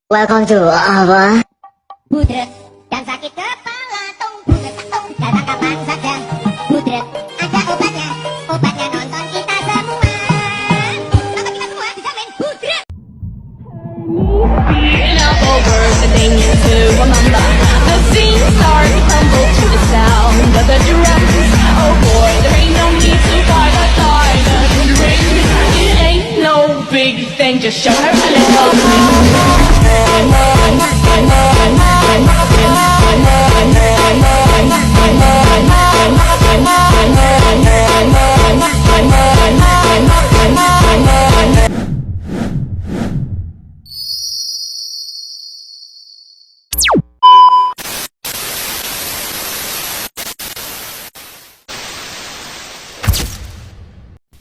Welcome to apa? Budret dan sakit kepala, budret datang kapan saja. Budret ada obatnya, obatnya nonton kita semua. Nonton kita semua dijamin budret. Up over the thing to remember. The scene starts to tumble to the sound of the drums. Oh boy, there ain't no need to fight a time to ring. It ain't no big thing, just show her a little.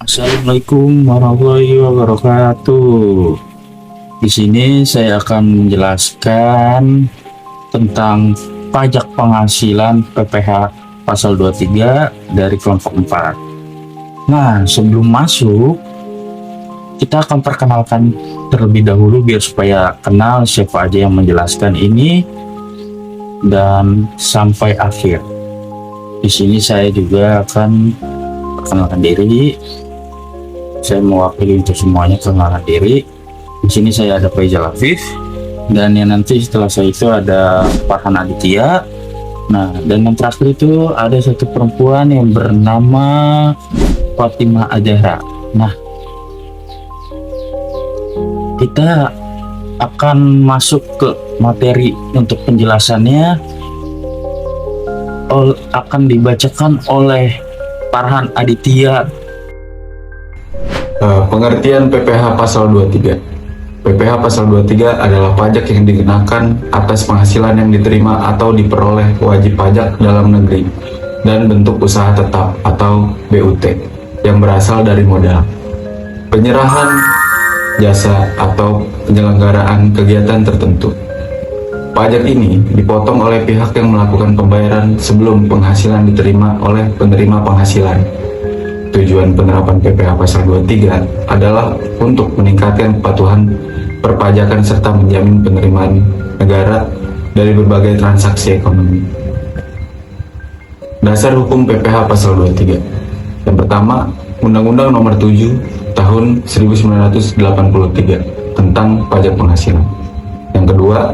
Assalamualaikum warahmatullahi wabarakatuh. Di sini saya akan menjelaskan tentang pajak penghasilan PPh pasal 23 dari kelompok 4. Nah, sebelum masuk, kita akan perkenalkan terlebih dahulu biar supaya kenal siapa aja yang menjelaskan ini dan sampai akhir. Di sini saya juga akan perkenalkan diri. Saya mewakili untuk semuanya perkenalan diri. Di sini saya ada Faizal Afif, dan yang nanti setelah saya itu ada Farhan Aditya. Nah, dan yang terakhir itu ada satu perempuan yang bernama Fatimah Azahra. Nah, kita akan masuk ke materi untuk penjelasannya. Akan dibacakan oleh Farhan Aditya. Pengertian PPh pasal 23. PPh pasal 23 adalah pajak yang dikenakan atas penghasilan yang diterima atau diperoleh wajib pajak dalam negeri dan bentuk usaha tetap atau BUT yang berasal dari modal, penyerahan jasa atau penyelenggaraan kegiatan tertentu. Pajak ini dipotong oleh pihak yang melakukan pembayaran sebelum penghasilan diterima oleh penerima penghasilan. Tujuan penerapan PPh pasal 23 adalah untuk meningkatkan kepatuhan perpajakan serta menjamin penerimaan negara dari berbagai transaksi ekonomi. Dasar hukum PPh pasal 23. Yang pertama, Undang-Undang Nomor 7 Tahun 1983 tentang pajak penghasilan. Yang kedua,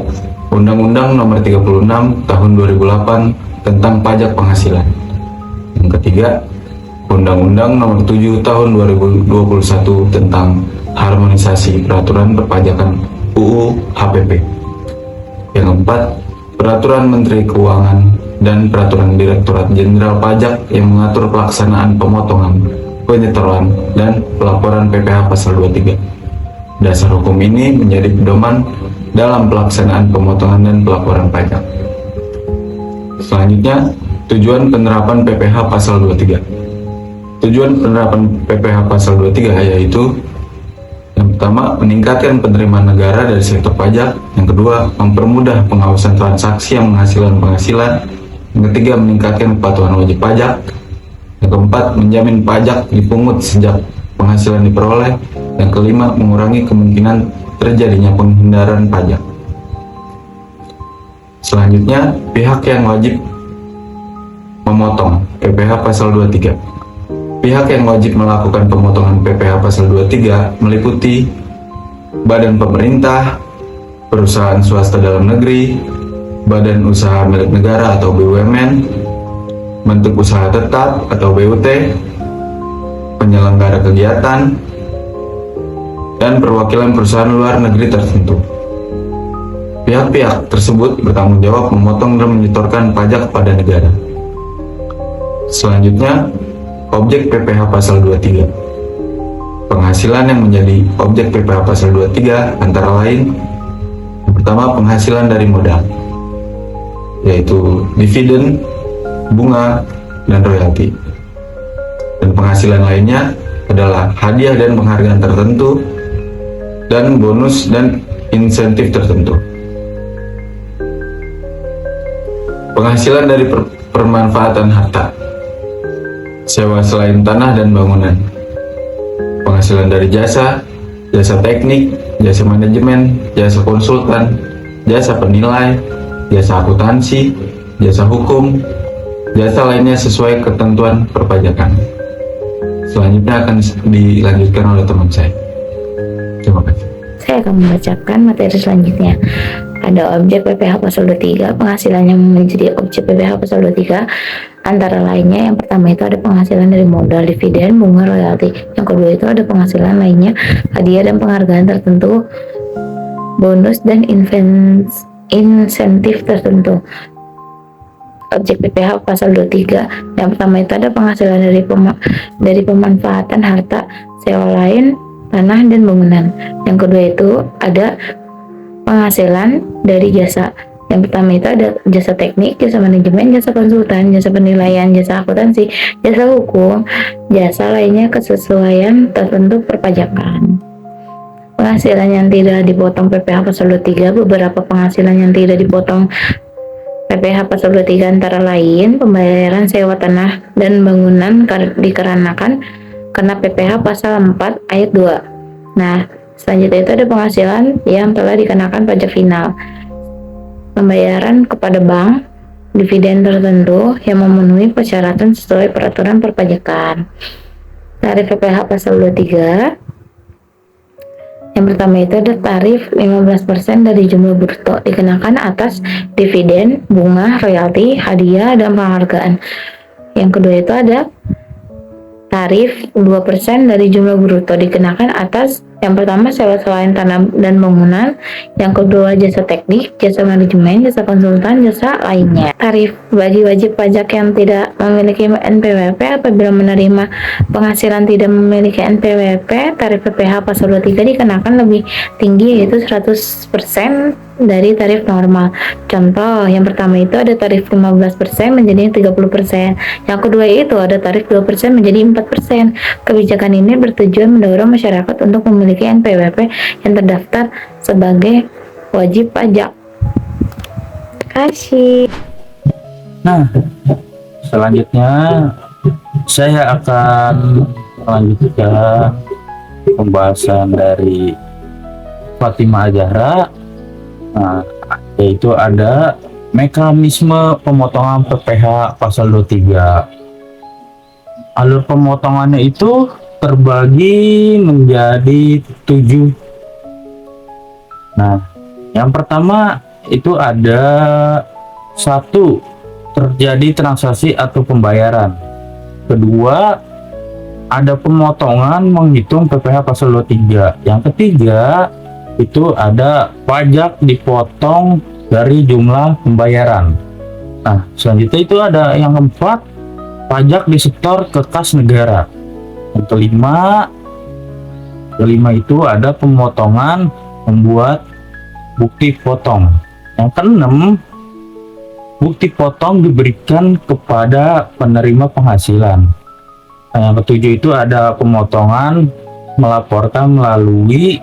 Undang-Undang Nomor 36 Tahun 2008 tentang pajak penghasilan. Yang ketiga, Undang-Undang Nomor 7 Tahun 2021 tentang harmonisasi peraturan perpajakan UU HPP. Yang keempat, Peraturan Menteri Keuangan dan Peraturan Direktorat Jenderal Pajak yang mengatur pelaksanaan pemotongan, penyetoran, dan pelaporan PPh pasal 23. Dasar hukum ini menjadi pedoman dalam pelaksanaan pemotongan dan pelaporan pajak. Selanjutnya, tujuan penerapan PPh pasal 23. Tujuan penerapan PPh pasal 23 yaitu: yang pertama, meningkatkan penerimaan negara dari sektor pajak. Yang kedua, mempermudah pengawasan transaksi yang menghasilkan penghasilan. Yang ketiga, meningkatkan kepatuhan wajib pajak. Yang keempat, menjamin pajak dipungut sejak penghasilan diperoleh. Yang kelima, mengurangi kemungkinan terjadinya penghindaran pajak. Selanjutnya, pihak yang wajib memotong PPh pasal 23. Pihak yang wajib melakukan pemotongan PPh pasal 23 meliputi badan pemerintah, perusahaan swasta dalam negeri, badan usaha milik negara atau BUMN, bentuk usaha tetap atau BUT, penyelenggara kegiatan, dan perwakilan perusahaan luar negeri tertentu. Pihak-pihak tersebut bertanggung jawab memotong dan menyetorkan pajak pada negara. Selanjutnya, objek PPh pasal 23. Penghasilan yang menjadi objek PPh pasal 23 antara lain: yang pertama, penghasilan dari modal, yaitu dividen, bunga, dan royalti. Dan penghasilan lainnya adalah hadiah dan penghargaan tertentu, dan bonus dan insentif tertentu. Penghasilan dari permanfaatan harta, sewa selain tanah dan bangunan, penghasilan dari jasa, jasa teknik, jasa manajemen, jasa konsultan, jasa penilai, jasa akuntansi, jasa hukum, jasa lainnya sesuai ketentuan perpajakan. Selanjutnya akan dilanjutkan oleh teman saya. Terima kasih. Saya akan membacakan materi selanjutnya. Ada objek PPh pasal 23, penghasilan yang menjadi objek PPh pasal 23 antara lainnya, yang pertama itu ada penghasilan dari modal, dividen, bunga, royalti. Yang kedua itu ada penghasilan lainnya, hadiah dan penghargaan tertentu, bonus dan insentif tertentu. Objek PPh pasal 23, yang pertama itu ada penghasilan dari pemanfaatan harta sewa lain, tanah dan bangunan. Yang kedua itu ada penghasilan dari jasa. Yang pertama itu ada jasa teknik, jasa manajemen, jasa konsultan, jasa penilaian, jasa akuntansi, jasa hukum, jasa lainnya kesesuaian tertentu perpajakan. Penghasilan yang tidak dipotong PPh pasal 23, beberapa penghasilan yang tidak dipotong PPh pasal 23 antara lain pembayaran sewa tanah dan bangunan dikarenakan karena PPh pasal 4 ayat 2. Nah, selanjutnya itu ada penghasilan yang telah dikenakan pajak final, pembayaran kepada bank, dividen tertentu yang memenuhi persyaratan sesuai peraturan perpajakan. Tarif PPh pasal 23, yang pertama itu ada tarif 15% dari jumlah bruto dikenakan atas dividen, bunga, royalti, hadiah, dan penghargaan. Yang kedua itu ada tarif 2% dari jumlah bruto dikenakan atas, yang pertama sewa selain tanah dan bangunan, yang kedua jasa teknik, jasa manajemen, jasa konsultan, jasa lainnya. Tarif bagi wajib pajak yang tidak memiliki NPWP apabila menerima penghasilan tidak memiliki NPWP, tarif PPh pasal 23 dikenakan lebih tinggi, yaitu 100% dari tarif normal. Contoh, yang pertama itu ada tarif 15% menjadi 30%. Yang kedua itu ada tarif 2% menjadi 4%. Kebijakan ini bertujuan mendorong masyarakat untuk memiliki NPWP yang terdaftar sebagai wajib pajak. Terima kasih. Nah, selanjutnya saya akan melanjutkan pembahasan dari Fatimah Zahra. Nah, yaitu ada mekanisme pemotongan PPh pasal 23. Alur pemotongannya itu terbagi menjadi 7. Nah, yang pertama itu ada 1, terjadi transaksi atau pembayaran. Kedua, ada pemotongan menghitung PPh pasal 23. Yang ketiga, itu ada pajak dipotong dari jumlah pembayaran. Nah, selanjutnya itu ada yang keempat, pajak disetor ke kas negara. Yang kelima itu ada pemotongan membuat bukti potong. Yang keenam, bukti potong diberikan kepada penerima penghasilan. Nah, yang ketujuh itu ada pemotongan melaporkan melalui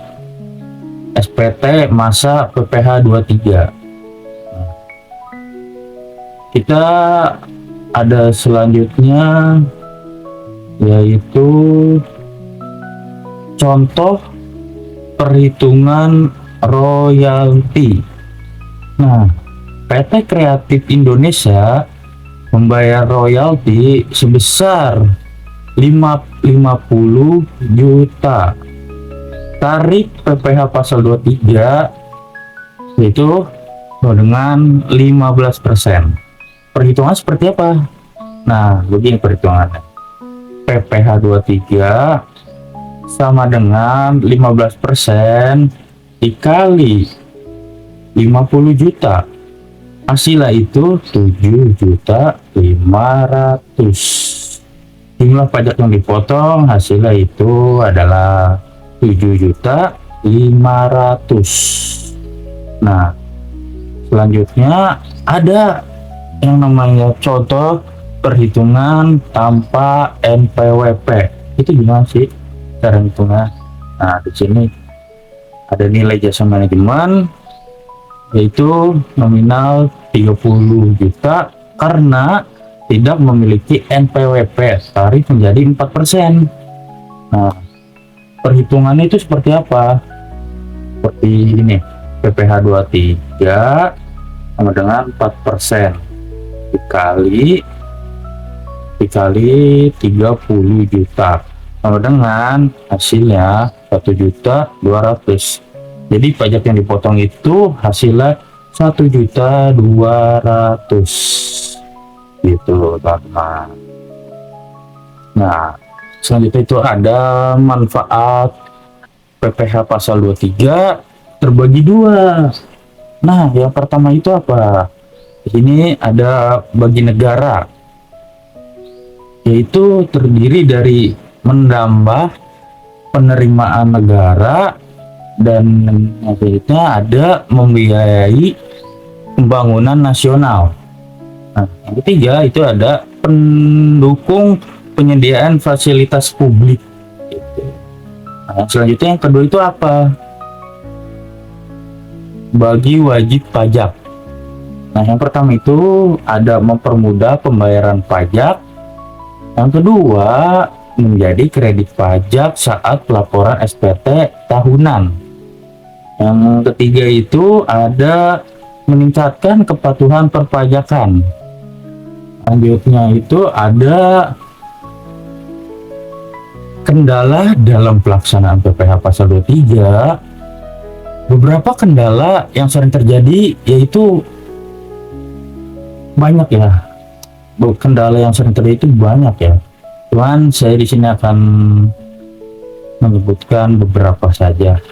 SPT masa PPh 23. Kita ada selanjutnya yaitu contoh perhitungan royalti. Nah, PT Kreatif Indonesia membayar royalti sebesar 50 juta. Tarif PPh pasal 23 yaitu dengan 15%. Perhitungan seperti apa? Nah, begini perhitungannya. PPh 23 sama dengan 15% dikali 50 juta. Hasilnya itu 7.500.000. Jumlah pajak yang dipotong hasilnya itu adalah 7.500.000. Nah, selanjutnya ada yang namanya contoh perhitungan tanpa NPWP. Itu gimana sih cara hitungnya? Nah, di sini ada nilai jasa manajemen yaitu nominal 30 juta karena tidak memiliki NPWP, tarif menjadi 4%. Nah, perhitungannya itu seperti apa? di ini PPh 23 sama dengan 4% dikali 30 juta sama dengan hasilnya 1.200.000. Jadi pajak yang dipotong itu hasilnya 1.200.000 gitu teman-teman. Nah, selanjutnya itu ada manfaat PPh pasal 23 terbagi dua. Nah, yang pertama itu apa? Ini ada bagi negara, yaitu terdiri dari menambah penerimaan negara dan selanjutnya ada membiayai pembangunan nasional. Nah, yang ketiga itu ada pendukung penyediaan fasilitas publik. Gitu. Nah, selanjutnya yang kedua itu apa? Bagi wajib pajak. Nah, yang pertama itu ada mempermudah pembayaran pajak. Yang kedua, menjadi kredit pajak saat pelaporan SPT tahunan. Yang ketiga itu ada meningkatkan kepatuhan perpajakan. Selanjutnya itu ada kendala dalam pelaksanaan PPh pasal 23. Beberapa kendala yang sering terjadi yaitu banyak ya. Kendala yang sering terjadi itu banyak ya. Cuman saya di sini akan menyebutkan beberapa saja.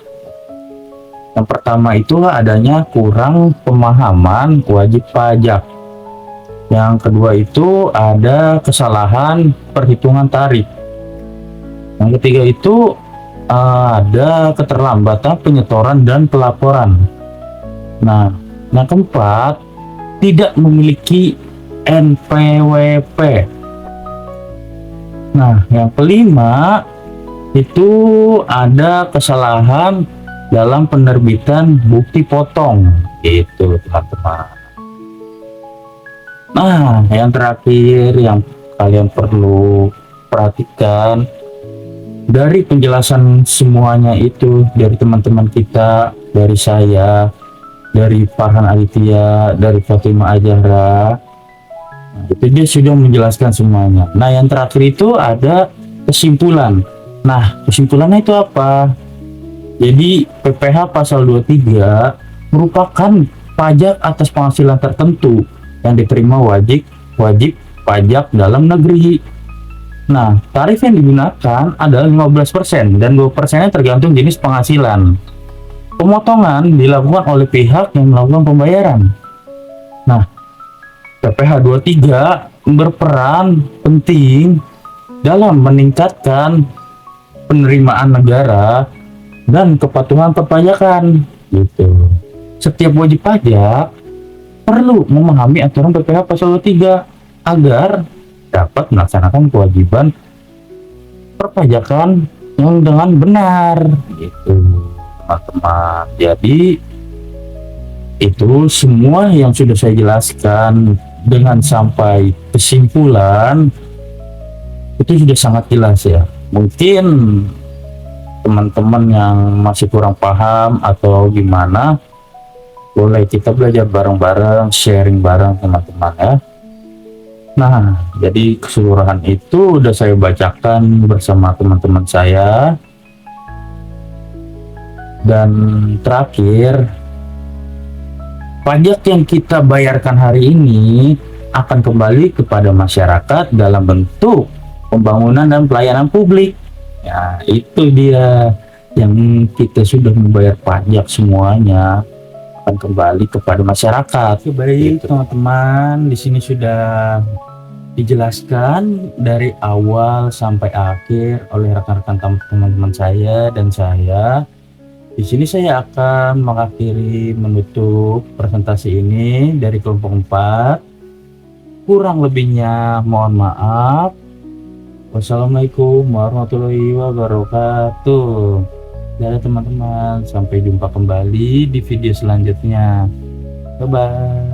Yang pertama itu adanya kurang pemahaman wajib pajak. Yang kedua itu ada kesalahan perhitungan tarif. Yang ketiga itu ada keterlambatan penyetoran dan pelaporan. Nah, yang keempat tidak memiliki NPWP. Nah, yang kelima itu ada kesalahan dalam penerbitan bukti potong, gitu teman-teman. Nah, yang terakhir yang kalian perlu perhatikan dari penjelasan semuanya itu dari teman-teman kita, dari saya, dari Farhan Aditya, dari Fatima Azahra, itu dia sudah menjelaskan semuanya. Nah, yang terakhir itu ada kesimpulan. Nah, kesimpulannya itu apa? Jadi PPh pasal 23 merupakan pajak atas penghasilan tertentu yang diterima wajib pajak dalam negeri. Nah, tarif yang digunakan adalah 15% dan 2% tergantung jenis penghasilan. Pemotongan dilakukan oleh pihak yang melakukan pembayaran. Nah, PPh 23 berperan penting dalam meningkatkan penerimaan negara dan kepatuhan perpajakan gitu. Setiap wajib pajak perlu memahami aturan PPh pasal 23 agar dapat melaksanakan kewajiban perpajakan yang dengan benar gitu teman-teman. Jadi itu semua yang sudah saya jelaskan dengan sampai kesimpulan itu sudah sangat jelas ya. Mungkin teman-teman yang masih kurang paham atau gimana, boleh kita belajar bareng-bareng, sharing bareng teman-teman ya. Nah, jadi keseluruhan itu udah saya bacakan bersama teman-teman saya. Dan terakhir, pajak yang kita bayarkan hari ini akan kembali kepada masyarakat dalam bentuk pembangunan dan pelayanan publik. Ya, itu dia yang kita sudah membayar pajak semuanya akan kembali kepada masyarakat. Baik, teman-teman, di sini sudah dijelaskan dari awal sampai akhir oleh rekan-rekan teman-teman saya dan saya. Di sini saya akan mengakhiri menutup presentasi ini dari kelompok 4. Kurang lebihnya mohon maaf. Wassalamualaikum warahmatullahi wabarakatuh. Dadah teman-teman, sampai jumpa kembali di video selanjutnya. Bye bye.